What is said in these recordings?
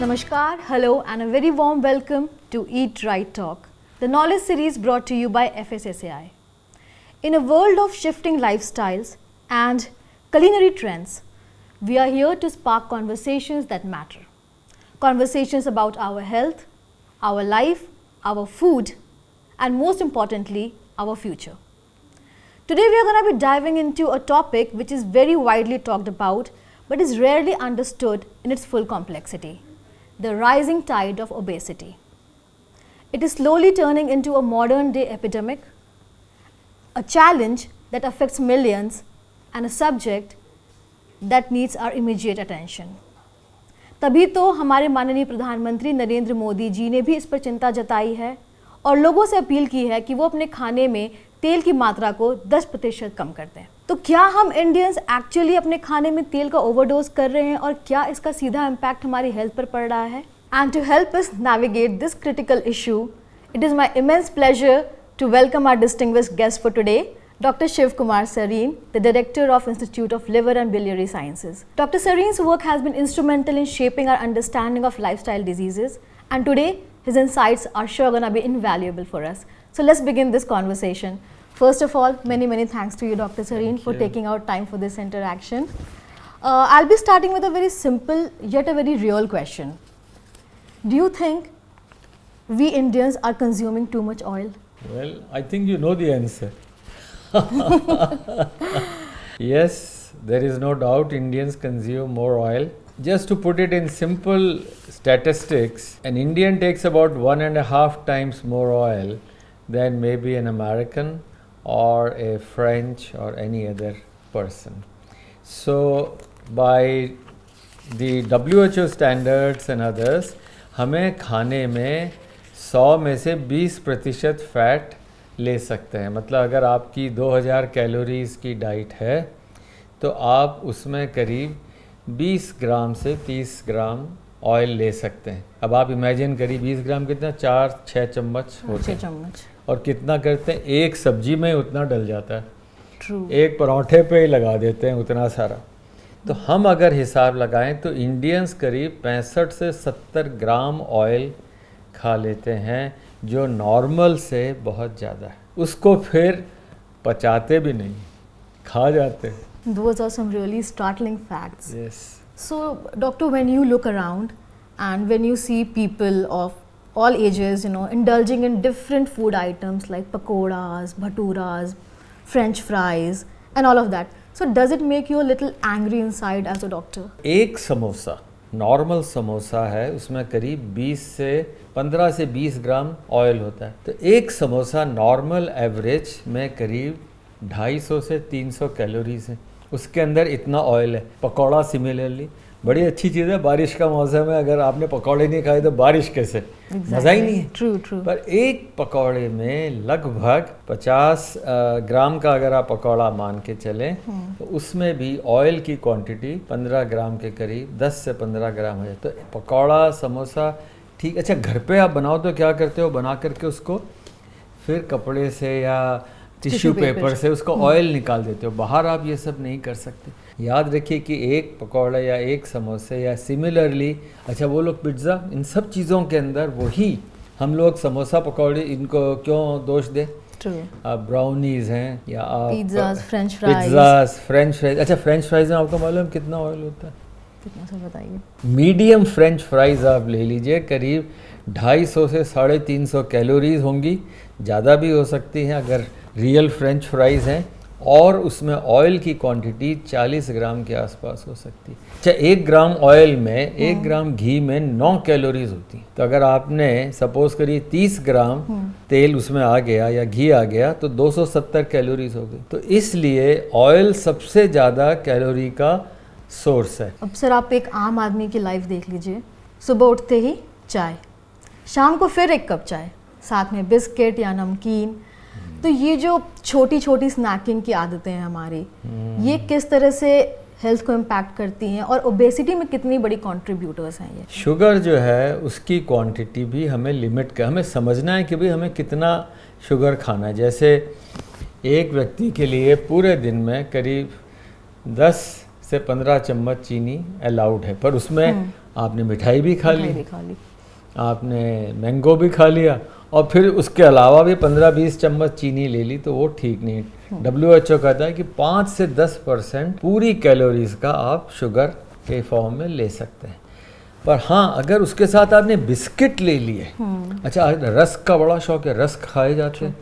Namaskar, hello and a very warm welcome to Eat Right Talk, the knowledge series brought to you by FSSAI. In a world of shifting lifestyles and culinary trends, we are here to spark conversations that matter. Conversations about our health, our life, our food, and most importantly, our future. Today we are going to be diving into a topic which is very widely talked about but is rarely understood in its full complexity: the rising tide of obesity. It is slowly turning into a modern day epidemic, a challenge that affects millions and a subject that needs our immediate attention. तभी तो हमारे माननीय प्रधानमंत्री नरेंद्र मोदी जी ने भी इस पर चिंता जताई है और लोगों से अपील की है कि वो अपने खाने में तेल की मात्रा को 10% कम कर दें। तो क्या हम इंडियंस एक्चुअली अपने खाने में तेल का ओवरडोज कर रहे हैं और क्या इसका सीधा इम्पैक्ट हमारी हेल्थ पर पड़ रहा है? And to help us navigate this critical issue, it is my immense pleasure to welcome our distinguished guest for today, Dr. Shiv Kumar Sareen, the Director of Institute of Liver and Biliary Sciences. Dr. Sareen's work has been instrumental in shaping our understanding of lifestyle diseases, and today his insights are sure going to be invaluable for us. So let's begin this conversation. First of all, many thanks to you, Dr. Sareen, for taking out time for this interaction. I'll be starting with a very simple yet a very real question. Do you think we Indians are consuming too much oil? Well, I think you know the answer. Yes, there is no doubt Indians consume more oil. Just to put it in simple statistics, an Indian takes about 1.5 times more oil than maybe an American or a French or any other person. So, by the WHO standards and others, हमें खाने में 100 में से 20% fat ले सकते हैं। मतलब अगर आपकी 2000 कैलोरीज़ की डाइट है तो आप उसमें करीब 20 ग्राम से 30 ग्राम ऑयल ले सकते हैं। अब आप इमेजिन करिए 20 ग्राम कितना, 4-6 चम्मच होते हैं। और कितना करते हैं, एक सब्जी में उतना डल जाता है। True. एक पराठे पे ही लगा देते हैं उतना सारा। तो हम अगर हिसाब लगाएं तो इंडियंस करीब 65 से 70 ग्राम ऑयल खा लेते हैं, जो नॉर्मल से बहुत ज़्यादा है। उसको फिर पचाते भी नहीं, खा जाते हैं। Those are some really startling facts. Yes. So, doctor, when you look around and when you see people of all ages, indulging in different food items like pakoras, bhaturas, French fries, and all of that, so does it make you a little angry inside as a doctor? एक samosa, normal samosa है, उसमें करीब 15 से 20 gram oil होता है। तो एक samosa normal average में करीब 250 से 300 कैलोरीज है, उसके अंदर इतना ऑयल है। पकौड़ा सिमिलरली बड़ी अच्छी चीज़ है, बारिश का मौसम है, अगर आपने पकौड़े नहीं खाए तो बारिश कैसे, मज़ा ही नहीं है। True. पर एक पकौड़े में लगभग 50 ग्राम का अगर आप पकौड़ा मान के चलें तो उसमें भी ऑयल की क्वांटिटी 15 ग्राम के करीब 10 से 15 ग्राम हो जाए। तो पकौड़ा समोसा ठीक। अच्छा, घर पे आप बनाओ तो क्या करते हो, बना करके उसको फिर कपड़े से या टिश्यू पेपर से उसको ऑयल निकाल देते हो। बाहर आप ये सब नहीं कर सकते। याद रखिए कि एक पकौड़ा या एक समोसे या सिमिलरली, अच्छा वो लोग पिज़्ज़ा, इन सब चीज़ों के अंदर वही हम लोग समोसा पकौड़े इनको क्यों दोष दें? आप ब्राउनीज हैं या आप पिज़्ज़ाज़, फ्रेंच फ्राइज। अच्छा, फ्रेंच फ्राइज में आपको मालूम कितना ऑयल होता है? कितना, सर बताइए। मीडियम फ्रेंच फ्राइज आप ले लीजिए, करीब 250 से 350 कैलोरीज होंगी, ज़्यादा भी हो सकती हैं अगर रियल फ्रेंच फ्राइज़ हैं, और उसमें ऑयल की क्वांटिटी 40 ग्राम के आसपास हो सकती है। अच्छा, 1 ग्राम ऑयल में 1 ग्राम घी में 9 कैलोरीज होती हैं। तो अगर आपने सपोज करिए 30 ग्राम तेल उसमें आ गया या घी आ गया तो 270 कैलोरीज हो गई। तो इसलिए ऑयल सबसे ज़्यादा कैलोरी का सोर्स है। अब सर आप एक आम आदमी की लाइफ देख लीजिए, सुबह उठते ही चाय, शाम को फिर एक कप चाय, साथ में बिस्किट या नमकीन। तो ये जो छोटी छोटी स्नैकिंग की आदतें हैं हमारी, ये किस तरह से हेल्थ को इम्पैक्ट करती हैं और ओबेसिटी में कितनी बड़ी कंट्रीब्यूटर्स हैं ये? शुगर जो है उसकी क्वांटिटी भी हमें लिमिट का हमें समझना है कि भाई हमें कितना शुगर खाना है। जैसे एक व्यक्ति के लिए पूरे दिन में करीब 10 से 15 चम्मच चीनी अलाउड है, पर उसमें आपने मिठाई भी खा मिठाई ली, भी खा ली, आपने मैंगो भी खा लिया, और फिर उसके अलावा भी 15-20 चम्मच चीनी ले ली, तो वो ठीक नहीं। WHO कहता है कि 5 से 10% पूरी कैलोरीज का आप शुगर के फॉर्म में ले सकते हैं। पर हाँ, अगर उसके साथ आपने बिस्किट ले लिए, अच्छा रस्क का बड़ा शौक है, रस्क खाए जाते हैं,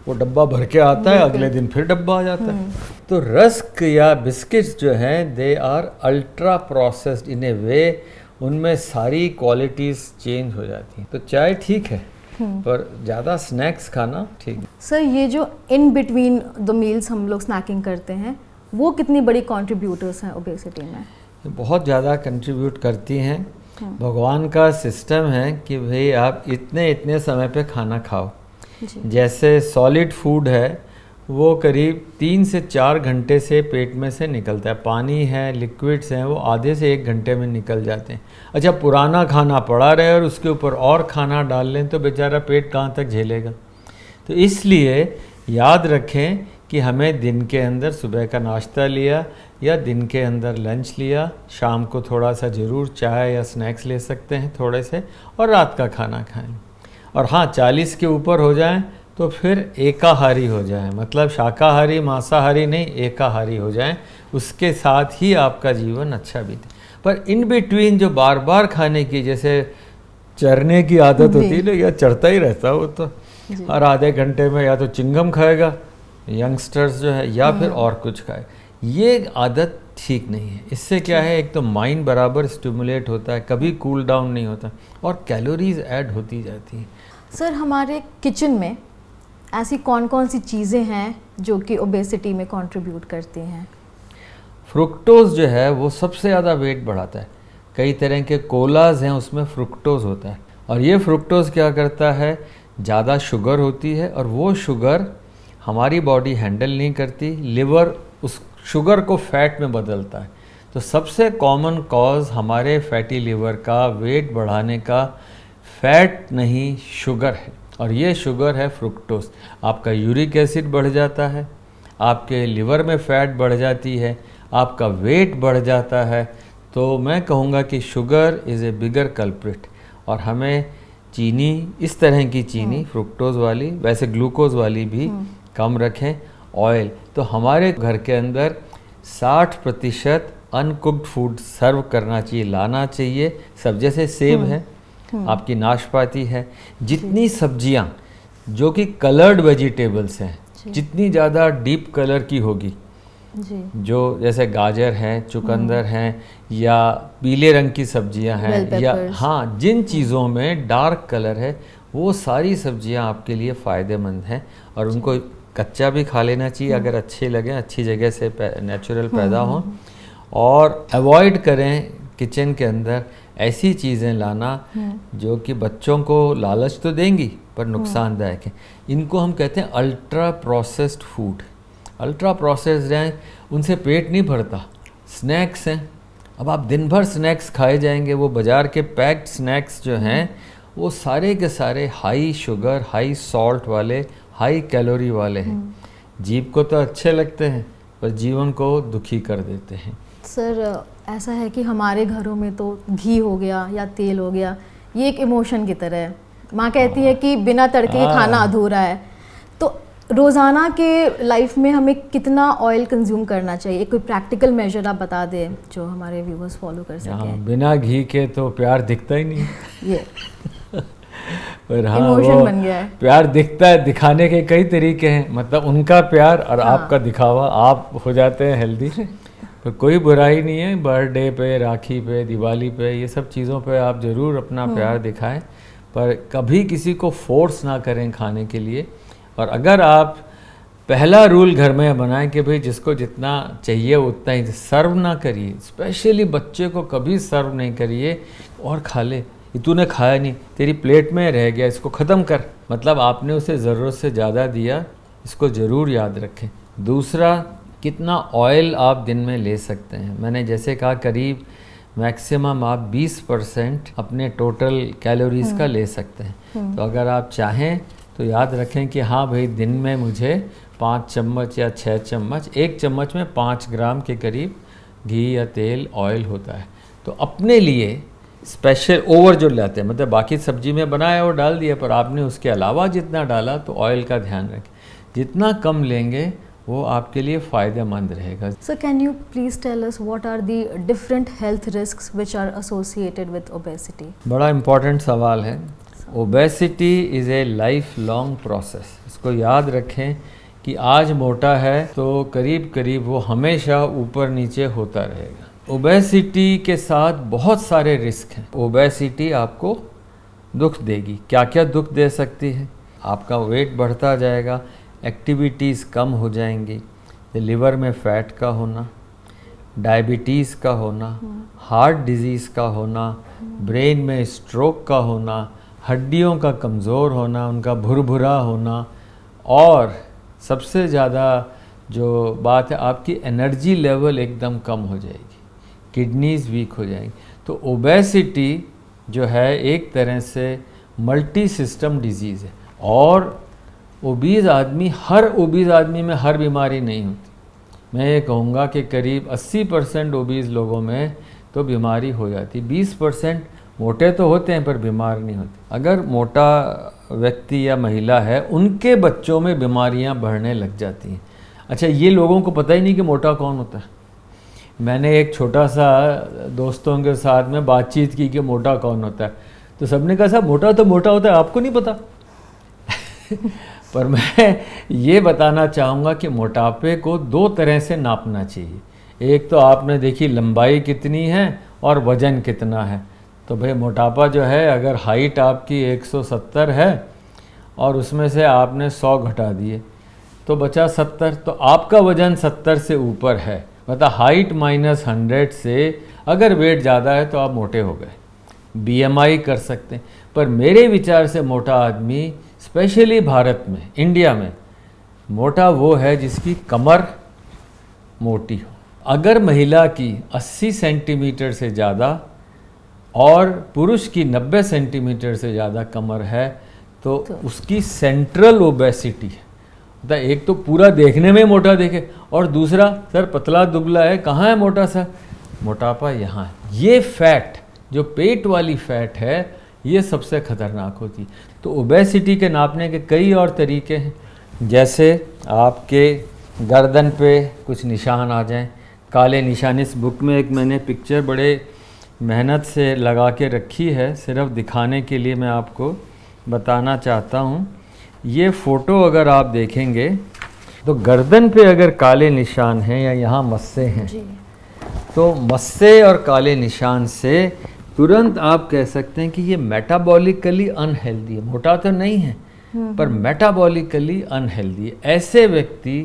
वो डब्बा भर के आता है, अगले दिन फिर डब्बा आ जाता है। तो रस्क या बिस्किट्स जो हैं, they are ultra processed in a way, उनमें सारी क्वालिटीज़ चेंज हो जाती हैं। तो चाय ठीक है, पर ज़्यादा स्नैक्स खाना ठीक है। सर ये जो इन बिटवीन द मील्स हम लोग स्नैकिंग करते हैं, वो कितनी बड़ी कंट्रीब्यूटर्स हैं ओबेसिटी में? ये बहुत ज़्यादा कंट्रीब्यूट करती हैं। भगवान का सिस्टम है कि भाई आप इतने इतने समय पे खाना खाओ। जैसे सॉलिड फूड है, वो करीब 3 से 4 घंटे से पेट में से निकलता है। पानी है, लिक्विड्स हैं, वो आधे से 1 घंटे में निकल जाते हैं। अच्छा, पुराना खाना पड़ा रहे और उसके ऊपर और खाना डाल लें तो बेचारा पेट कहाँ तक झेलेगा। तो इसलिए याद रखें कि हमें दिन के अंदर सुबह का नाश्ता लिया या दिन के अंदर लंच लिया, शाम को थोड़ा सा ज़रूर चाय या स्नैक्स ले सकते हैं थोड़े से, और रात का खाना खाएं। और हाँ, 40 के ऊपर हो जाएं तो फिर एकाहारी हो जाएं, मतलब शाकाहारी मांसाहारी नहीं, एकाहारी हो जाएं, उसके साथ ही आपका जीवन अच्छा बीते। पर इन बिटवीन जो बार बार खाने की, जैसे चरने की आदत होती है ना, या चढ़ता ही रहता है वो, तो हर आधे घंटे में या तो चिंगम खाएगा यंगस्टर्स जो है, या फिर और कुछ खाए, ये आदत ठीक नहीं है। इससे क्या है, एक तो माइंड बराबर स्टिमुलेट होता है, कभी कूल डाउन नहीं होता, और कैलोरीज ऐड होती जाती हैं। सर हमारे किचन में ऐसी कौन कौन सी चीज़ें हैं जो कि ओबेसिटी में कंट्रीब्यूट करती हैं? फ्रुक्टोज जो है वो सबसे ज़्यादा वेट बढ़ाता है। कई तरह के कोलाज हैं, उसमें फ्रुक्टोज होता है, और ये फ्रुक्टोज क्या करता है, ज़्यादा शुगर होती है, और वो शुगर हमारी बॉडी हैंडल नहीं करती, लिवर उस शुगर को फैट में बदलता है। तो सबसे कॉमन कॉज हमारे फैटी लिवर का, वेट बढ़ाने का, फैट नहीं शुगर है, और ये शुगर है फ्रुक्टोज। आपका यूरिक एसिड बढ़ जाता है, आपके लिवर में फैट बढ़ जाती है, आपका वेट बढ़ जाता है। तो मैं कहूँगा कि sugar is a bigger culprit, और हमें चीनी, इस तरह की चीनी फ्रुक्टोज वाली, वैसे ग्लूकोज वाली भी कम रखें। ऑयल तो हमारे घर के अंदर 60% अनकुक्ड फूड सर्व करना चाहिए, लाना चाहिए। सब जैसे सेब है, आपकी नाशपाती है, जितनी सब्जियां जो कि कलर्ड वेजिटेबल्स हैं, जितनी ज़्यादा डीप कलर की होगी जी, जो जैसे गाजर है, चुकंदर हैं, या पीले रंग की सब्जियां हैं, या हाँ, जिन चीज़ों में डार्क कलर है, वो सारी सब्जियां आपके लिए फ़ायदेमंद हैं, और उनको कच्चा भी खा लेना चाहिए अगर अच्छे लगें, अच्छी जगह से नेचुरल पैदा हों। और अवॉइड करें किचन के अंदर ऐसी चीज़ें लाना जो कि बच्चों को लालच तो देंगी पर नुकसानदायक है। इनको हम कहते हैं ultra processed food. Ultra processed हैं, उनसे पेट नहीं भरता। स्नैक्स हैं, अब आप दिन भर स्नैक्स खाए जाएंगे, वो बाज़ार के पैक्ड स्नैक्स जो हैं वो सारे के सारे हाई शुगर, हाई सॉल्ट वाले, हाई कैलोरी वाले हैं। जीभ को तो अच्छे लगते हैं पर जीवन को दुखी कर देते हैं। सर ऐसा है कि हमारे घरों में तो घी हो गया या तेल हो गया, ये एक इमोशन की तरह है। माँ कहती है कि बिना तड़के के खाना अधूरा है। तो रोज़ाना के लाइफ में हमें कितना ऑयल कंज्यूम करना चाहिए? कोई प्रैक्टिकल मेजर आप बता दें जो हमारे व्यूअर्स फॉलो कर सकें। बिना घी के तो प्यार दिखता ही नहीं ये पर हाँ, इमोशन बन गया है। प्यार दिखता है, दिखाने के कई तरीके हैं, मतलब उनका प्यार और आपका दिखावा, आप हो जाते हैं हेल्दी। पर कोई बुराई नहीं है, बर्थडे पे, राखी पे, दिवाली पे, ये सब चीज़ों पे आप ज़रूर अपना प्यार दिखाएं, पर कभी किसी को फोर्स ना करें खाने के लिए। और अगर आप पहला रूल घर में बनाएं कि भाई जिसको जितना चाहिए उतना ही सर्व ना करिए, स्पेशली बच्चे को कभी सर्व नहीं करिए और खा ले, ये तूने खाया नहीं, तेरी प्लेट में रह गया, इसको ख़त्म कर, मतलब आपने उसे ज़रूरत से ज़्यादा दिया। इसको ज़रूर याद रखें। दूसरा, कितना ऑयल आप दिन में ले सकते हैं। मैंने जैसे कहा करीब मैक्सिमम आप 20% अपने टोटल कैलोरीज़ का ले सकते हैं। तो अगर आप चाहें तो याद रखें कि हाँ भाई, दिन में मुझे 5 चम्मच या 6 चम्मच, 1 चम्मच में 5 ग्राम के करीब घी या तेल, ऑयल होता है। तो अपने लिए स्पेशल ओवर जो लाते हैं, मतलब बाकी सब्जी में बनाया और डाल दिया, पर आपने उसके अलावा जितना डाला तो ऑयल का ध्यान रखें, जितना कम लेंगे वो आपके लिए फ़ायदेमंद रहेगा। So can you please tell us what are the different health risks which are associated with obesity? बड़ा इम्पोर्टेंट सवाल है। Obesity is a life long process. इसको याद रखें कि आज मोटा है तो करीब करीब वो हमेशा ऊपर नीचे होता रहेगा। ओबेसिटी के साथ बहुत सारे रिस्क हैं। ओबेसिटी आपको दुख देगी। क्या क्या दुख दे सकती है? आपका वेट बढ़ता जाएगा, एक्टिविटीज़ कम हो जाएंगी, लिवर में फैट का होना, डायबिटीज़ का होना, हार्ट डिजीज़ का होना, ब्रेन में स्ट्रोक का होना, हड्डियों का कमज़ोर होना, उनका भुरभुरा होना, और सबसे ज़्यादा जो बात है, आपकी एनर्जी लेवल एकदम कम हो जाएगी, किडनीज़ वीक हो जाएंगी। तो ओबेसिटी जो है एक तरह से मल्टी सिस्टम डिजीज़ है। और ओबीज़ आदमी, हर ओबीज़ आदमी में हर बीमारी नहीं होती। मैं ये कहूँगा कि करीब 80% ओबीज़ लोगों में तो बीमारी हो जाती, 20% मोटे तो होते हैं पर बीमार नहीं होते। अगर मोटा व्यक्ति या महिला है, उनके बच्चों में बीमारियां बढ़ने लग जाती हैं। अच्छा, ये लोगों को पता ही नहीं कि मोटा कौन होता है। मैंने एक छोटा सा दोस्तों के साथ में बातचीत की कि मोटा कौन होता है, तो सबने कहा साहब मोटा तो मोटा होता है, आपको नहीं पता। पर मैं ये बताना चाहूँगा कि मोटापे को दो तरह से नापना चाहिए। एक तो आपने देखी लंबाई कितनी है और वज़न कितना है। तो भाई मोटापा जो है, अगर हाइट आपकी 170 है और उसमें से आपने 100 घटा दिए तो बचा 70, तो आपका वज़न 70 से ऊपर है, मतलब हाइट -100 से अगर वेट ज़्यादा है तो आप मोटे हो गए। BMI कर सकते हैं। पर मेरे विचार से मोटा आदमी, स्पेशली भारत में, इंडिया में, मोटा वो है जिसकी कमर मोटी हो। अगर महिला की 80 सेंटीमीटर से ज़्यादा और पुरुष की 90 सेंटीमीटर से ज़्यादा कमर है तो उसकी सेंट्रल ओबेसिटी है। मतलब एक तो पूरा देखने में मोटा दिखे, और दूसरा सर पतला दुबला है, कहाँ है मोटा सा? मोटापा यहाँ है। ये फैट, जो पेट वाली फैट है, ये सबसे खतरनाक होती है। तो ओबेसिटी के नापने के कई और तरीके हैं, जैसे आपके गर्दन पे कुछ निशान आ जाएं, काले निशान। इस बुक में एक मैंने पिक्चर बड़े मेहनत से लगा के रखी है, सिर्फ दिखाने के लिए मैं आपको बताना चाहता हूँ। ये फ़ोटो अगर आप देखेंगे तो गर्दन पे अगर काले निशान हैं या यहाँ मस्से हैं, तो मस्से और काले निशान से तुरंत आप कह सकते हैं कि ये मेटाबॉलिकली अनहेल्दी है। मोटा तो नहीं है पर मेटाबॉलिकली अनहेल्दी है। ऐसे व्यक्ति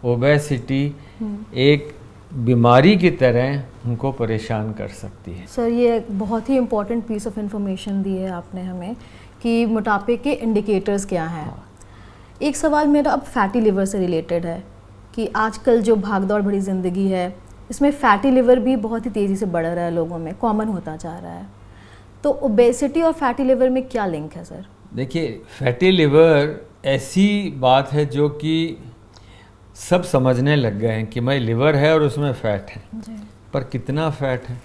ओबेसिटी एक बीमारी की तरह उनको परेशान कर सकती है। सर, ये एक बहुत ही इम्पॉर्टेंट पीस ऑफ इंफॉर्मेशन दी है आपने हमें कि मोटापे के इंडिकेटर्स क्या हैं। एक सवाल मेरा अब फैटी लिवर से रिलेटेड है कि आजकल जो भागदौड़ भरी ज़िंदगी है, इसमें फैटी लिवर भी बहुत ही तेज़ी से बढ़ रहा है, लोगों में कॉमन होता जा रहा है। तो ओबेसिटी और फैटी लिवर में क्या लिंक है सर? देखिए, फैटी लिवर ऐसी बात है जो कि सब समझने लग गए हैं कि भाई लिवर है और उसमें फ़ैट है जी। पर कितना फ़ैट है?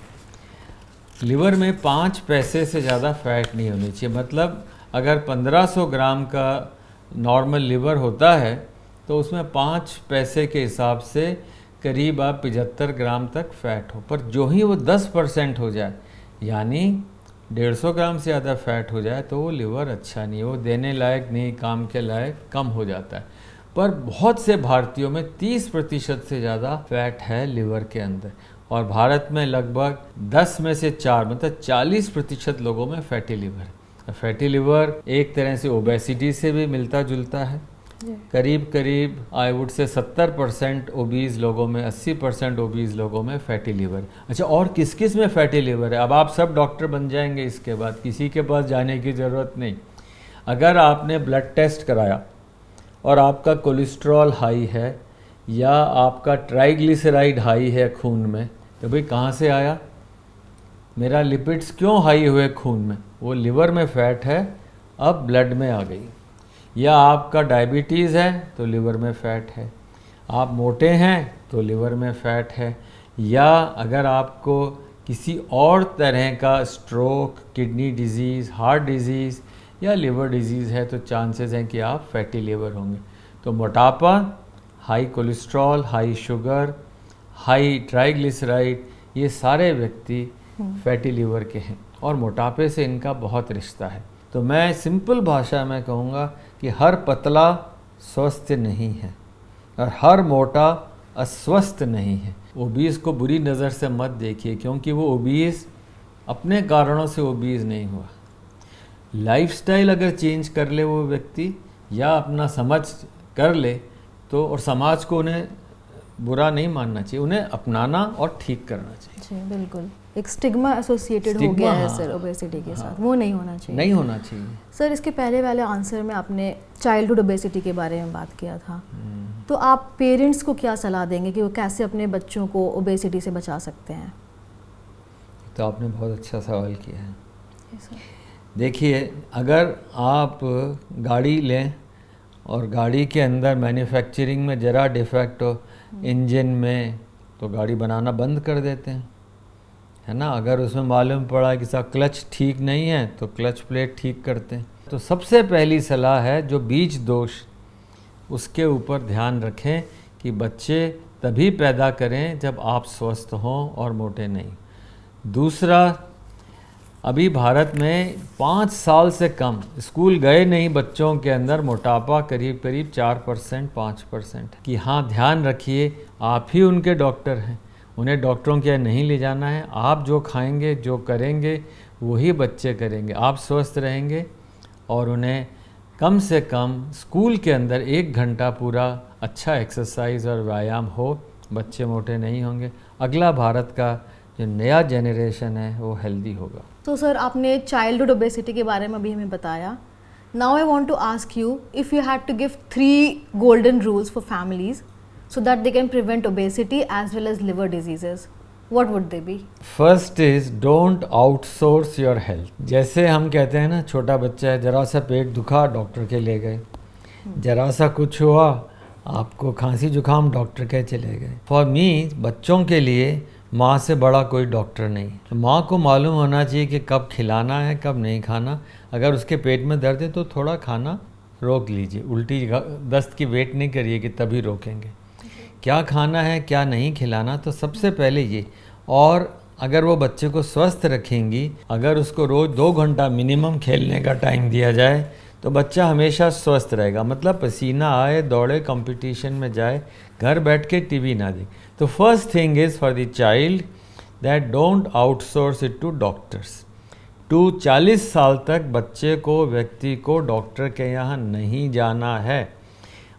लिवर में 5 पैसे से ज़्यादा फ़ैट नहीं होनी चाहिए। मतलब अगर 1500 ग्राम का नॉर्मल लिवर होता है तो उसमें 5 पैसे के हिसाब से करीब आप 75 ग्राम तक फ़ैट हो। पर जो ही वो 10% हो जाए, यानी 150 ग्राम से ज़्यादा फ़ैट हो जाए, तो वो लिवर अच्छा नहीं, वो देने लायक नहीं, काम के लायक कम हो जाता है। पर बहुत से भारतीयों में 30% से ज़्यादा फ़ैट है लिवर के अंदर, और भारत में लगभग 10 में से 4 मतलब 40% लोगों में फैटी लिवर है। फैटी लिवर एक तरह से ओबेसिटी से भी मिलता जुलता है। करीब आई वुड से 70% ओबीज़ लोगों में, 80% ओबीज़ लोगों में फैटी लिवर। अच्छा, और किस किस में फैटी लिवर है? अब आप सब डॉक्टर बन जाएंगे इसके बाद, किसी के पास जाने की ज़रूरत नहीं। अगर आपने ब्लड टेस्ट कराया और आपका कोलेस्ट्रॉल हाई है या आपका ट्राइग्लिसराइड हाई है खून में, तो भाई कहाँ से आया? मेरा लिपिड्स क्यों हाई हुए खून में? वो लिवर में फ़ैट है, अब ब्लड में आ गई। या आपका डायबिटीज़ है तो लिवर में फ़ैट है, आप मोटे हैं तो लिवर में फ़ैट है, या अगर आपको किसी और तरह का stroke, kidney disease, heart disease या लिवर डिजीज़ है तो चांसेस हैं कि आप फैटी लिवर होंगे। तो मोटापा, high cholesterol, high sugar, high triglyceride, ये सारे व्यक्ति फैटी लिवर के हैं और मोटापे से इनका बहुत रिश्ता है। तो मैं सिंपल भाषा में कहूँगा कि हर पतला स्वस्थ नहीं है और हर मोटा अस्वस्थ नहीं है। ओबीस को बुरी नज़र से मत देखिए, क्योंकि वो ओबीस अपने कारणों से ओबीस नहीं हुआ। लाइफस्टाइल अगर चेंज कर ले वो व्यक्ति या अपना समझ कर ले तो, और समाज को उन्हें बुरा नहीं मानना चाहिए, उन्हें अपनाना और ठीक करना चाहिए। जी बिल्कुल, एक स्टिग्मा एसोसिएटेड हो गया है सर ओबेसिटी के साथ, वो नहीं होना चाहिए। नहीं होना चाहिए। सर इसके पहले वाले आंसर में आपने चाइल्डहुड ओबेसिटी के बारे में बात किया था, तो आप पेरेंट्स को क्या सलाह देंगे कि वो कैसे अपने बच्चों को ओबेसिटी से बचा सकते हैं? तो आपने बहुत अच्छा सवाल किया है। देखिए, अगर आप गाड़ी लें और गाड़ी के अंदर मैन्युफैक्चरिंग में ज़रा डिफेक्ट हो इंजन में, तो गाड़ी बनाना बंद कर देते हैं, है ना। अगर उसमें मालूम पड़ा कि साहब क्लच ठीक नहीं है तो क्लच प्लेट ठीक करते हैं। तो सबसे पहली सलाह है, जो बीज दोष उसके ऊपर ध्यान रखें कि बच्चे तभी पैदा करें जब आप स्वस्थ हों और मोटे नहीं। दूसरा, अभी भारत में 5 साल से कम स्कूल गए नहीं बच्चों के अंदर मोटापा करीब करीब 4% 5%। कि हाँ, ध्यान रखिए, आप ही उनके डॉक्टर हैं, उन्हें डॉक्टरों के यहाँ नहीं ले जाना है। आप जो खाएंगे, जो करेंगे, वही बच्चे करेंगे। आप स्वस्थ रहेंगे और उन्हें कम से कम स्कूल के अंदर 1 घंटा पूरा अच्छा एक्सरसाइज और व्यायाम हो, बच्चे मोटे नहीं होंगे। अगला भारत का जो नया जनरेशन है वो हेल्दी होगा। तो सर आपने चाइल्डहुड ओबेसिटी के बारे में अभी हमें बताया। Now I want to ask you, if you had to give 3 golden rules for families so that they can prevent obesity as well as liver diseases, what would they be? First is don't outsource your health. जैसे हम कहते हैं ना, छोटा बच्चा है, जरा सा पेट दुखा, डॉक्टर के ले गए, जरा सा कुछ हुआ, आपको खांसी जुकाम, डॉक्टर के चले गए। फॉर मी, बच्चों के लिए माँ से बड़ा कोई डॉक्टर नहीं। तो माँ को मालूम होना चाहिए कि कब खिलाना है, कब नहीं खाना। अगर उसके पेट में दर्द है तो थोड़ा खाना रोक लीजिए, उल्टी दस्त की वेट नहीं करिए कि तभी रोकेंगे। क्या खाना है, क्या नहीं खिलाना, तो सबसे पहले ये। और अगर वो बच्चे को स्वस्थ रखेंगी, अगर उसको रोज़ 2 घंटा मिनिमम खेलने का टाइम दिया जाए तो बच्चा हमेशा स्वस्थ रहेगा। मतलब पसीना आए, दौड़े, कंपटीशन में जाए, घर बैठ के टीवी ना देखे। तो first thing is for the child that don't outsource it to doctors. 40 साल तक बच्चे को, व्यक्ति को डॉक्टर के यहाँ नहीं जाना है।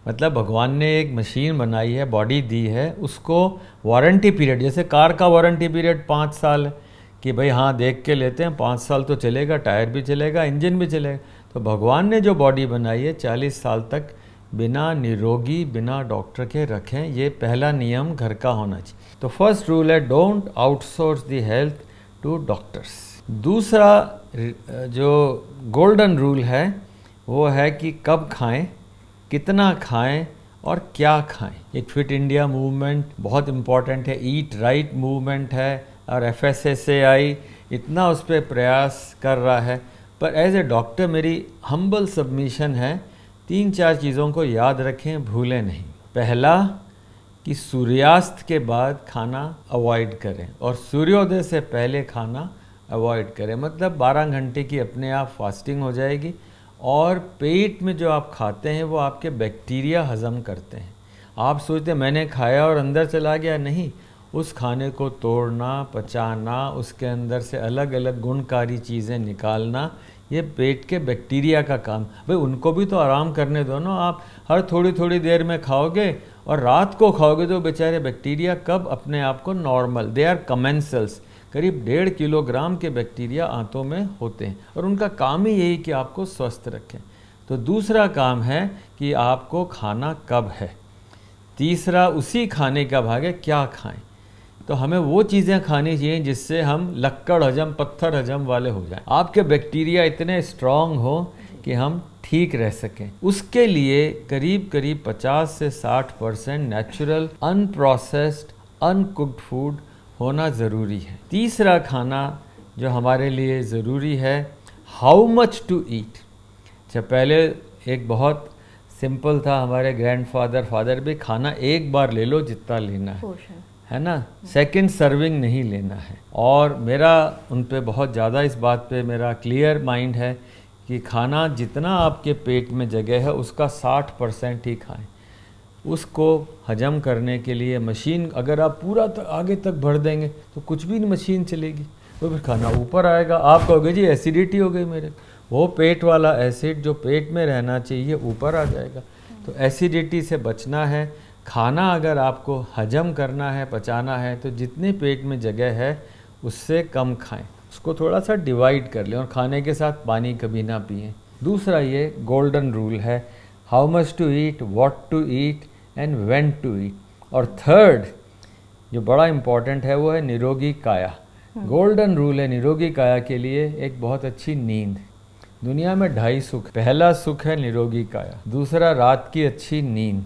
मतलब भगवान ने एक मशीन बनाई है, बॉडी दी है, उसको वारंटी पीरियड, जैसे कार का वारंटी पीरियड 5 साल है कि भाई हाँ देख के लेते हैं, 5 साल तो चलेगा, टायर भी चलेगा, इंजन भी चलेगा। तो भगवान ने जो बॉडी बनाई है 40 साल तक बिना निरोगी, बिना डॉक्टर के रखें, ये पहला नियम घर का होना चाहिए। तो फर्स्ट रूल है don't outsource the health to doctors. दूसरा जो गोल्डन रूल है वो है कि कब खाएं, कितना खाएं और क्या खाएं। एक फिट इंडिया मूवमेंट बहुत इम्पॉर्टेंट है, ईट राइट मूवमेंट है, और FSSAI इतना उस पर प्रयास कर रहा है। पर एज ए डॉक्टर मेरी हम्बल सबमिशन है, 3-4 चीज़ों को याद रखें, भूलें नहीं। पहला कि सूर्यास्त के बाद खाना अवॉइड करें और सूर्योदय से पहले खाना अवॉइड करें। मतलब 12 घंटे की अपने आप फास्टिंग हो जाएगी और पेट में जो आप खाते हैं वो आपके बैक्टीरिया हज़म करते हैं। आप सोचते हैं मैंने खाया और अंदर चला गया, नहीं। उस खाने को तोड़ना, पचाना, उसके अंदर से अलग अलग गुणकारी चीज़ें निकालना, ये पेट के बैक्टीरिया का काम। भाई उनको भी तो आराम करने दो ना। आप हर थोड़ी थोड़ी देर में खाओगे और रात को खाओगे तो बेचारे बैक्टीरिया कब अपने आप को नॉर्मल, दे आर कमेंसल्स, करीब 1.5 किलोग्राम के बैक्टीरिया आंतों में होते हैं और उनका काम ही यही कि आपको स्वस्थ रखें। तो दूसरा काम है कि आपको खाना कब है। तीसरा उसी खाने का भाग है क्या खाएं। तो हमें वो चीज़ें खानी चाहिए जिससे हम लक्कड़ हजम, पत्थर हजम वाले हो जाएं, आपके बैक्टीरिया इतने स्ट्रांग हो कि हम ठीक रह सकें। उसके लिए करीब करीब 50 से 60% नेचुरल अनप्रोसेस्ड अनकुक्ड फूड होना ज़रूरी है। तीसरा खाना जो हमारे लिए ज़रूरी है, हाउ मच टू ईट। अच्छा, पहले एक बहुत सिंपल था, हमारे फादर भी खाना एक बार ले लो जितना लेना है ना, सेकंड सर्विंग नहीं लेना है। और मेरा उन पे बहुत ज़्यादा इस बात पे मेरा क्लियर माइंड है कि खाना जितना आपके पेट में जगह है उसका 60% ही खाएं। उसको हजम करने के लिए मशीन अगर आप पूरा आगे तक भर देंगे तो कुछ भी नहीं मशीन चलेगी, तो फिर खाना ऊपर आएगा। आप कहोगे जी एसिडिटी हो गई मेरे, वो पेट वाला एसिड जो पेट में रहना चाहिए ऊपर आ जाएगा। तो एसिडिटी से बचना है। खाना अगर आपको हजम करना है, पचाना है, तो जितने पेट में जगह है उससे कम खाएं, उसको थोड़ा सा डिवाइड कर लें। और खाने के साथ पानी कभी ना पिएं। दूसरा ये गोल्डन रूल है, how much to eat, what to eat and when to eat. और थर्ड जो बड़ा इम्पॉर्टेंट है वो है निरोगी काया। गोल्डन रूल है निरोगी काया के लिए एक बहुत अच्छी नींद। दुनिया में 2.5 सुख, पहला सुख है निरोगी काया, दूसरा रात की अच्छी नींद,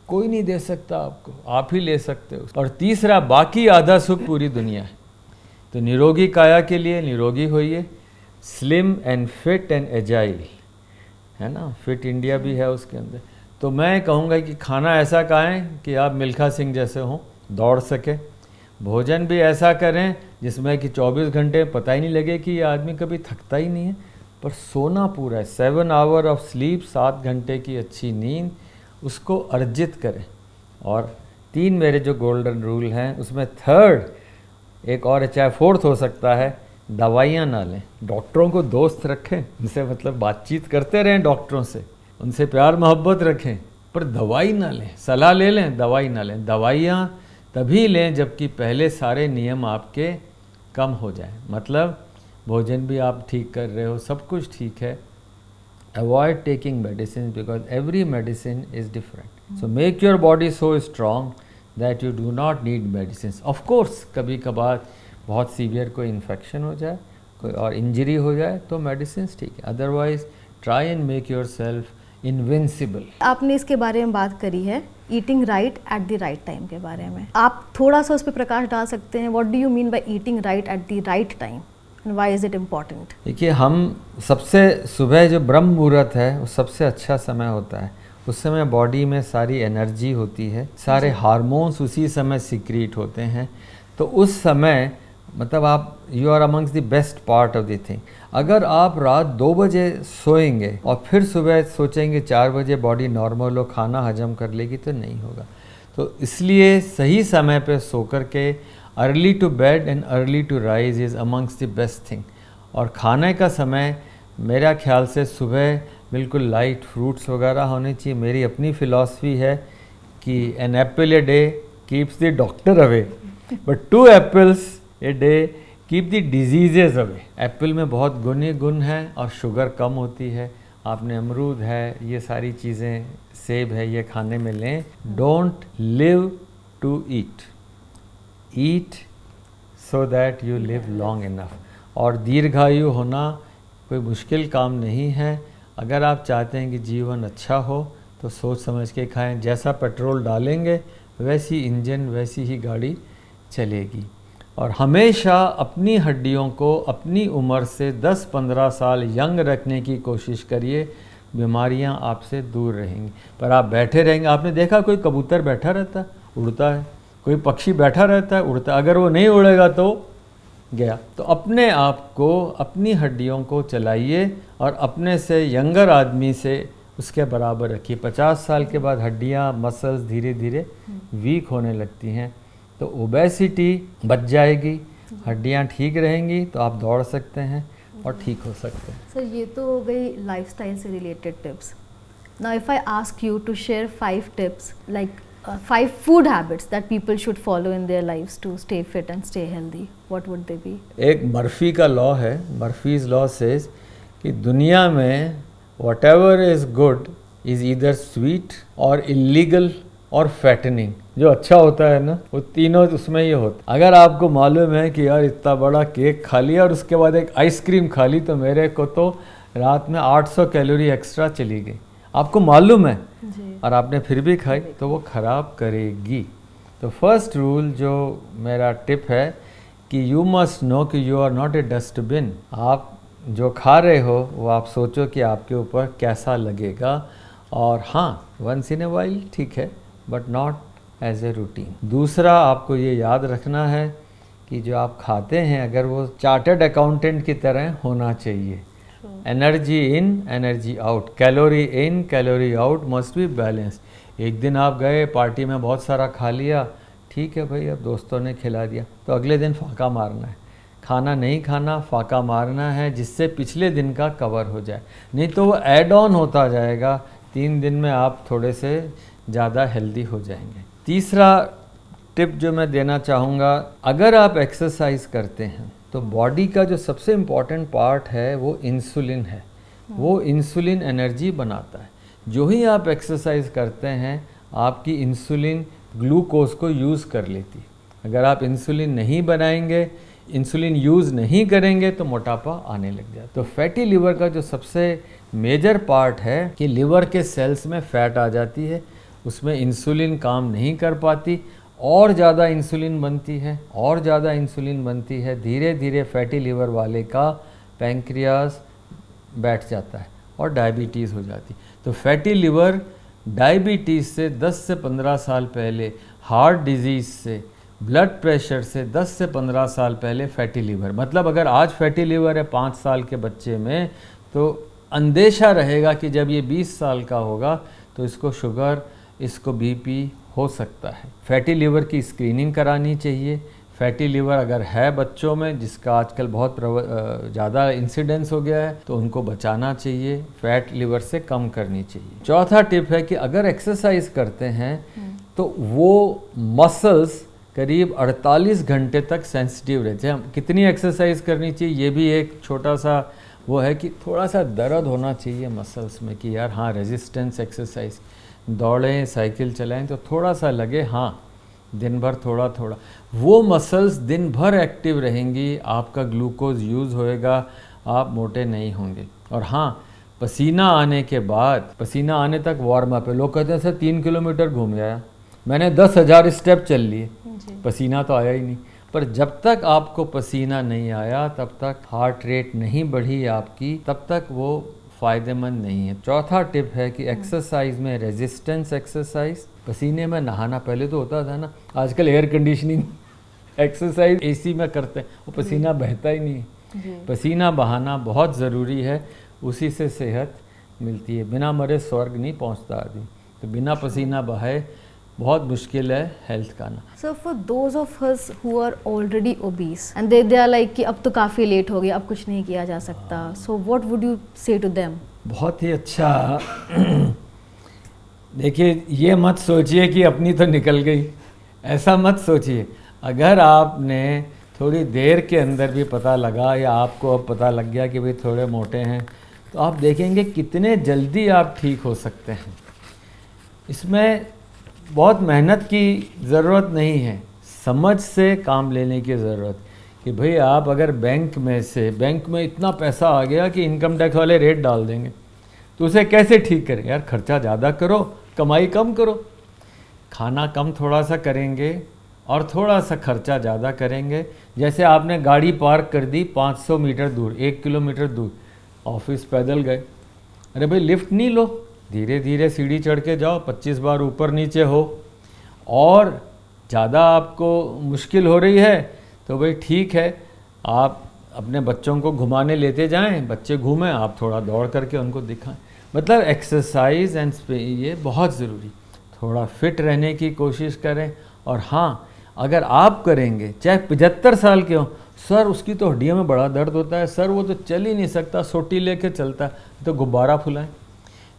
कोई नहीं दे सकता आपको, आप ही ले सकते हो। और तीसरा बाकी आधा सुख पूरी दुनिया है। तो निरोगी काया के लिए निरोगी होइए, slim and fit and agile, है ना, फिट इंडिया भी है उसके अंदर। तो मैं कहूँगा कि खाना ऐसा खाएं कि आप मिल्खा सिंह जैसे हों, दौड़ सके। भोजन भी ऐसा करें जिसमें कि 24 घंटे पता ही नहीं लगे कि ये आदमी कभी थकता ही नहीं है। पर सोना पूरा है, 7 आवर ऑफ स्लीप, 7 घंटे की अच्छी नींद, उसको अर्जित करें। और 3 मेरे जो गोल्डन रूल हैं उसमें थर्ड एक और, चाहे फोर्थ हो सकता है, दवाइयाँ ना लें। डॉक्टरों को दोस्त रखें, उनसे मतलब बातचीत करते रहें, डॉक्टरों से उनसे प्यार मोहब्बत रखें, पर दवाई ना लें। सलाह ले लें, दवाई ना लें। दवाइयाँ तभी लें जबकि पहले सारे नियम आपके कम हो जाए। मतलब भोजन भी आप ठीक कर रहे हो, सब कुछ ठीक है। Avoid taking medicine because every medicine is different. So make your body so strong that you do not need medicine. Of course कभी कभार बहुत सीवियर कोई इन्फेक्शन हो जाए, कोई और इंजरी हो जाए तो मेडिसिन ठीक है, otherwise try and make your self invincible. आपने इसके बारे में बात करी है, eating right at the right time के बारे में, आप थोड़ा सा उस पर प्रकाश डाल सकते हैं? What do you mean by eating right at the right time and why is it important? देखिए, हम सबसे सुबह जो ब्रह्म मुहूर्त है वो सबसे अच्छा समय होता है। उस समय बॉडी में सारी एनर्जी होती है, सारे हार्मोन्स उसी समय सिक्रीट होते हैं। तो उस समय मतलब आप you are amongst the best part of the thing. अगर आप रात 2 बजे सोएंगे और फिर सुबह सोचेंगे 4 बजे बॉडी नॉर्मल हो, खाना हजम कर लेगी, तो नहीं होगा। तो इसलिए सही समय पे सो कर के early to bed and early to rise is amongst the best thing. और खाने का समय मेरा ख्याल से सुबह बिल्कुल लाइट फ्रूट्स वगैरह होने चाहिए। मेरी अपनी फ़िलॉसफी है कि an apple a day keeps the doctor away, but 2 apples a day keep the diseases away. Apple में बहुत गुण है और शुगर कम होती है। आपने अमरूद है, ये सारी चीज़ें, सेब है, ये खाने में लें। Don't live to eat, eat so that you live long enough. और दीर्घायु होना कोई मुश्किल काम नहीं है। अगर आप चाहते हैं कि जीवन अच्छा हो तो सोच समझ के खाएं। जैसा पेट्रोल डालेंगे वैसी इंजन, वैसी ही गाड़ी चलेगी। और हमेशा अपनी हड्डियों को अपनी उम्र से 10-15 साल यंग रखने की कोशिश करिए, बीमारियां आपसे दूर रहेंगी। पर आप बैठे रहेंगे, आपने देखा कोई कबूतर बैठा रहता है, उड़ता है, कोई पक्षी बैठा रहता है, उड़ता है, अगर वो नहीं उड़ेगा तो गया। तो अपने आप को, अपनी हड्डियों को चलाइए और अपने से यंगर आदमी से उसके बराबर रखिए। 50 साल के बाद हड्डियाँ, मसल्स धीरे धीरे वीक होने लगती हैं, तो ओबेसिटी बच जाएगी, हड्डियाँ ठीक रहेंगी, तो आप दौड़ सकते हैं और ठीक हो सकते हैं। सर, ये तो हो गई लाइफस्टाइल से related tips. Now if I ask you to share 5 tips, like 5 food habits that people should follow in their lives to stay fit and stay healthy, what would they be? एक Murphy का law है, Murphy's law says कि दुनिया में whatever is good is either sweet और illegal और fattening। जो अच्छा होता है ना, वो तीनों उसमें ये होता। अगर आपको मालूम है कि यार इतना बड़ा केक खा लिया और उसके बाद एक आइसक्रीम खा ली तो मेरे को तो रात में 800 कैलोरी एक्स्ट्रा चली गई, आपको मालूम है, और आपने फिर भी खाई, तो वो खराब करेगी। तो फर्स्ट रूल जो मेरा टिप है कि यू मस्ट नो कि you are not a dustbin. आप जो खा रहे हो वो आप सोचो कि आपके ऊपर कैसा लगेगा, और हाँ वंस इन ए वाइल ठीक है, but not as a routine. दूसरा आपको ये याद रखना है कि जो आप खाते हैं अगर वो चार्टर्ड अकाउंटेंट की तरह होना चाहिए। Energy in energy out, calorie in calorie out must be balance. एक दिन आप गए पार्टी में बहुत सारा खा लिया, ठीक है भाई, अब दोस्तों ने खिला दिया, तो अगले दिन फाका मारना है। खाना नहीं खाना, फाका मारना है जिससे पिछले दिन का कवर हो जाए, नहीं तो वो ऐड ऑन होता जाएगा। 3 दिन में आप थोड़े से ज़्यादा हेल्दी हो जाएंगे। तीसरा टिप जो मैं देना चाहूँगा, अगर आप एक्सरसाइज करते हैं तो बॉडी का जो सबसे इम्पॉर्टेंट पार्ट है वो इंसुलिन है। वो इंसुलिन एनर्जी बनाता है। जो ही आप एक्सरसाइज करते हैं आपकी इंसुलिन ग्लूकोज को यूज़ कर लेती है। अगर आप इंसुलिन नहीं बनाएंगे, इंसुलिन यूज़ नहीं करेंगे तो मोटापा आने लग जाए। तो फैटी लिवर का जो सबसे मेजर पार्ट है कि लिवर के सेल्स में फैट आ जाती है, उसमें इंसुलिन काम नहीं कर पाती, और ज़्यादा इंसुलिन बनती है, और ज़्यादा इंसुलिन बनती है, धीरे धीरे फैटी लिवर वाले का पैंक्रियाज बैठ जाता है और डायबिटीज़ हो जाती। तो फैटी लिवर डायबिटीज़ से 10 से 15 साल पहले, हार्ट डिजीज़ से, ब्लड प्रेशर से 10 से 15 साल पहले फैटी लिवर, मतलब अगर आज फैटी लिवर है 5 साल के बच्चे में, तो अंदेशा रहेगा कि जब ये 20 साल का होगा तो इसको शुगर, इसको बीपी हो सकता है। फैटी लिवर की स्क्रीनिंग करानी चाहिए। फैटी लिवर अगर है बच्चों में, जिसका आजकल बहुत ज़्यादा इंसिडेंस हो गया है, तो उनको बचाना चाहिए, फैट लिवर से कम करनी चाहिए। चौथा टिप है कि अगर एक्सरसाइज करते हैं तो वो मसल्स करीब 48 घंटे तक सेंसिटिव रहते हैं। हम कितनी एक्सरसाइज करनी चाहिए, ये भी एक छोटा सा वो है कि थोड़ा सा दर्द होना चाहिए मसल्स में कि यार हाँ रेजिस्टेंस एक्सरसाइज, दौड़ें, साइकिल चलाएं तो थोड़ा सा लगे, हाँ दिन भर थोड़ा थोड़ा, वो मसल्स दिन भर एक्टिव रहेंगी, आपका ग्लूकोज यूज़ होएगा, आप मोटे नहीं होंगे। और हाँ, पसीना आने के बाद, पसीना आने तक वार्म अप है। लोग कहते हैं सर 3 किलोमीटर घूम आया, मैंने 10,000 स्टेप चल लिए, पसीना तो आया ही नहीं। पर जब तक आपको पसीना नहीं आया, तब तक हार्ट रेट नहीं बढ़ी आपकी, तब तक वो फ़ायदेमंद नहीं है। चौथा टिप है कि एक्सरसाइज में रेजिस्टेंस एक्सरसाइज, पसीने में नहाना पहले तो होता था ना, आजकल एयर कंडीशनिंग एक्सरसाइज एसी में करते हैं, वो पसीना बहता ही नहीं है। पसीना बहाना बहुत ज़रूरी है, उसी से सेहत मिलती है। बिना मरे स्वर्ग नहीं पहुंचता आदमी, तो बिना पसीना बहाए बहुत मुश्किल है हेल्थ का ना। So for those of us who are already obese and they are like कि अब तो काफ़ी लेट हो गया, अब कुछ नहीं किया जा सकता, सो व्हाट वुड यू से टू देम? बहुत ही अच्छा देखिए, ये मत सोचिए कि अपनी तो निकल गई, ऐसा मत सोचिए। अगर आपने थोड़ी देर के अंदर भी पता लगा, या आपको अब पता लग गया कि भाई थोड़े मोटे हैं, तो आप देखेंगे कितने जल्दी आप ठीक हो सकते हैं। इसमें बहुत मेहनत की ज़रूरत नहीं है, समझ से काम लेने की ज़रूरत कि भाई आप अगर बैंक में इतना पैसा आ गया कि इनकम टैक्स वाले रेट डाल देंगे, तो उसे कैसे ठीक करें? यार खर्चा ज़्यादा करो, कमाई कम करो, खाना कम थोड़ा सा करेंगे और थोड़ा सा खर्चा ज़्यादा करेंगे। जैसे आपने गाड़ी पार्क कर दी 500 मीटर दूर, 1 किलोमीटर दूर, ऑफिस पैदल गए, अरे भाई लिफ्ट नहीं लो, धीरे धीरे सीढ़ी चढ़ के जाओ, 25 बार ऊपर नीचे हो। और ज़्यादा आपको मुश्किल हो रही है तो भाई ठीक है, आप अपने बच्चों को घुमाने लेते जाएं, बच्चे घूमें, आप थोड़ा दौड़ करके उनको दिखाएं। मतलब एक्सरसाइज एंड ये बहुत ज़रूरी, थोड़ा फिट रहने की कोशिश करें। और हाँ, अगर आप करेंगे, चाहे 75 साल के हों, सर उसकी तो हड्डियों में बड़ा दर्द होता है, सर वो तो चल ही नहीं सकता, सोटी लेके चलता है, तो गुब्बारा फुलाएं।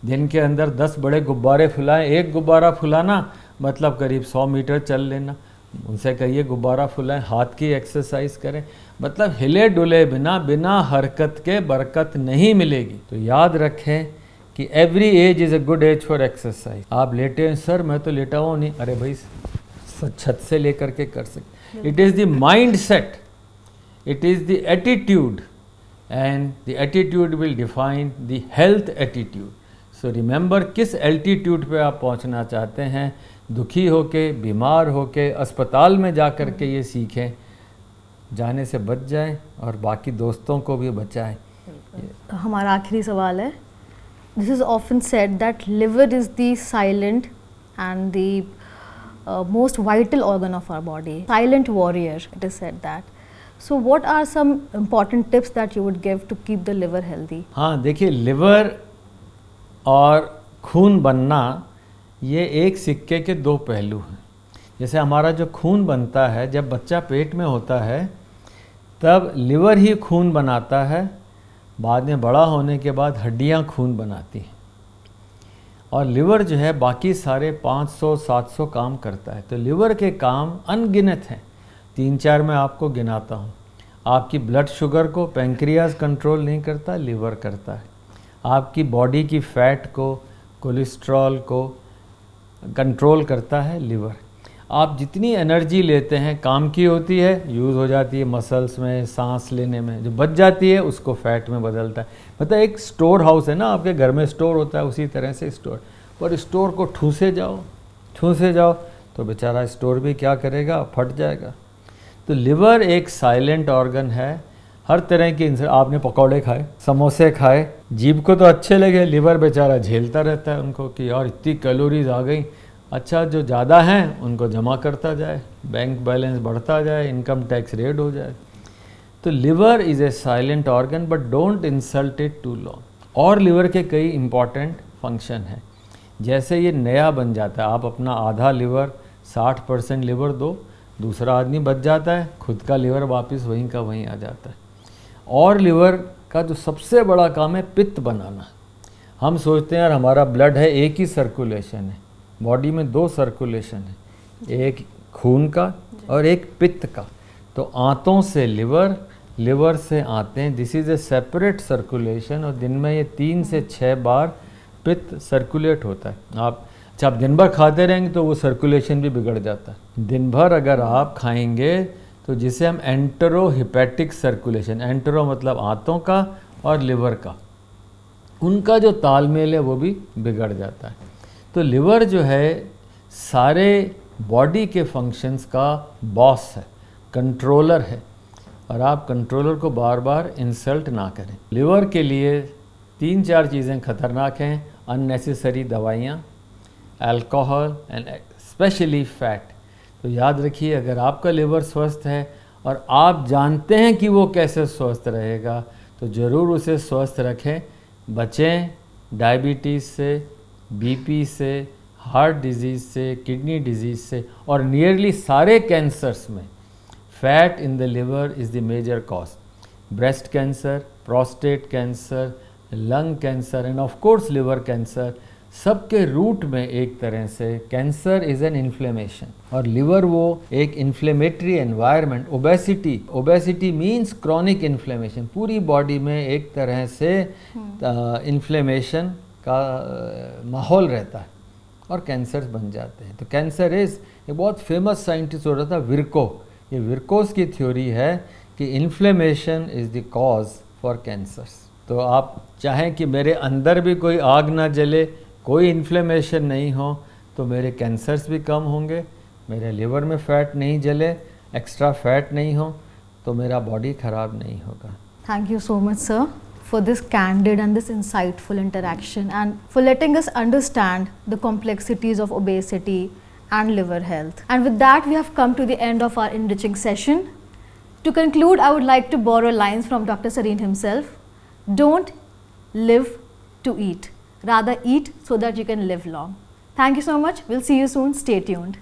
दिन के अंदर 10 बड़े गुब्बारे फुलाएं। एक गुब्बारा फुलाना मतलब करीब 100 मीटर चल लेना। उनसे कहिए गुब्बारा फुलाएं, हाथ की एक्सरसाइज करें। मतलब हिले डुले बिना हरकत के बरकत नहीं मिलेगी। तो याद रखें कि every age is a good age for exercise. आप लेटे हैं, सर मैं तो लेटा हुआ नहीं, अरे भाई छत से लेकर के कर सकते। It is the mind set, it is the attitude, and the attitude will define the health attitude. So remember, किस एल्टीट्यूड पे आप पहुंचना चाहते हैं, दुखी होके, बीमार होके, अस्पताल में जा कर के ये सीखें, जाने से बच जाएं और बाकी दोस्तों को भी बचाएं। हमारा आखिरी सवाल है, this is often said that liver is the silent and the most vital organ of our body, silent warrior, it is said that. So what are some important tips that you would give to keep the liver healthy? हाँ, देखिए, liver और खून बनना ये एक सिक्के के दो पहलू हैं. जैसे हमारा जो खून बनता है, जब बच्चा पेट में होता है तब लिवर ही खून बनाता है, बाद में बड़ा होने के बाद हड्डियाँ खून बनाती हैं, और लिवर जो है बाकी सारे 500-700 काम करता है. तो लिवर के काम अनगिनत हैं. 3-4 मैं आपको गिनाता हूँ. आपकी ब्लड शुगर को पेंक्रियाज कंट्रोल नहीं करता, लिवर करता है. आपकी बॉडी की फैट को, कोलेस्ट्रॉल को कंट्रोल करता है लिवर. आप जितनी एनर्जी लेते हैं काम की होती है, यूज़ हो जाती है मसल्स में, सांस लेने में, जो बच जाती है उसको फैट में बदलता है. मतलब एक स्टोर हाउस है ना, आपके घर में स्टोर होता है, उसी तरह से स्टोर. पर स्टोर को ठूसे जाओ तो बेचारा स्टोर भी क्या करेगा, फट जाएगा. तो लिवर एक साइलेंट ऑर्गन है. हर तरह की आपने पकौड़े खाए, समोसे खाए, जीभ को तो अच्छे लगे, लिवर बेचारा झेलता रहता है उनको कि यार इतनी कैलोरीज आ गई. अच्छा, जो ज़्यादा हैं उनको जमा करता जाए, बैंक बैलेंस बढ़ता जाए, इनकम टैक्स रेट हो जाए. तो liver is a silent organ, but don't insult it too long. और लिवर के कई इम्पॉर्टेंट फंक्शन हैं. जैसे ये नया बन जाता है, आप अपना आधा लिवर, 60% लिवर दो, दूसरा आदमी बच जाता है, खुद का लिवर वापस वहीं का वहीं आ जाता है. और लिवर का जो सबसे बड़ा काम है पित्त बनाना. हम सोचते हैं यार हमारा ब्लड है, एक ही सर्कुलेशन है, बॉडी में 2 सर्कुलेशन है, एक खून का और एक पित्त का. तो आंतों से लिवर, लिवर से आंतें, this is a separate circulation. और दिन में ये 3 से 6 बार पित्त सर्कुलेट होता है. आप दिन भर खाते रहेंगे तो वो सर्कुलेशन भी बिगड़ जाता है. दिन भर अगर आप खाएंगे तो जिसे हम एंटरो हिपैटिक सर्कुलेशन, एंटरो मतलब आंतों का और लिवर का, उनका जो तालमेल है वो भी बिगड़ जाता है. तो लिवर जो है सारे बॉडी के फंक्शंस का बॉस है, कंट्रोलर है, और आप कंट्रोलर को बार बार इंसल्ट ना करें. लिवर के लिए 3-4 चीज़ें खतरनाक हैं. अननेसेसरी दवाइयाँ, अल्कोहल एंड स्पेशली फैट. तो याद रखिए, अगर आपका लिवर स्वस्थ है और आप जानते हैं कि वो कैसे स्वस्थ रहेगा, तो ज़रूर उसे स्वस्थ रखें. बचें डायबिटीज़ से, बीपी से, हार्ट डिजीज़ से, किडनी डिजीज़ से, और नियरली सारे कैंसर्स में fat in the liver is the major cause. Breast cancer, prostate cancer, lung cancer and of course liver cancer, सबके रूट में एक तरह से कैंसर इज़ एन इन्फ्लेमेशन. और लिवर वो एक inflammatory environment. Obesity means chronic inflammation. पूरी body में एक तरह से इन्फ्लेमेशन का माहौल रहता है और कैंसर बन जाते हैं. तो कैंसर इज़, एक बहुत फेमस साइंटिस्ट हो रहा था विर्को, ये विर्कोस की थ्योरी है कि inflammation is the cause for cancers. तो आप चाहें कि मेरे अंदर भी कोई आग ना जले, कोई इन्फ्लेमेशन नहीं हो, तो मेरे कैंसर्स भी कम होंगे, मेरे लिवर में फैट नहीं जले, एक्स्ट्रा फैट नहीं हो, तो मेरा बॉडी ख़राब नहीं होगा. Thank you so much, sir, for this candid and this insightful interaction and for letting us understand the complexities of obesity and liver health. And with that, we have come to the end of our enriching session. To conclude, I would like to borrow lines from Dr. Sareen himself. Don't live to eat. Rather eat so that you can live long. Thank you so much. We'll see you soon. Stay tuned.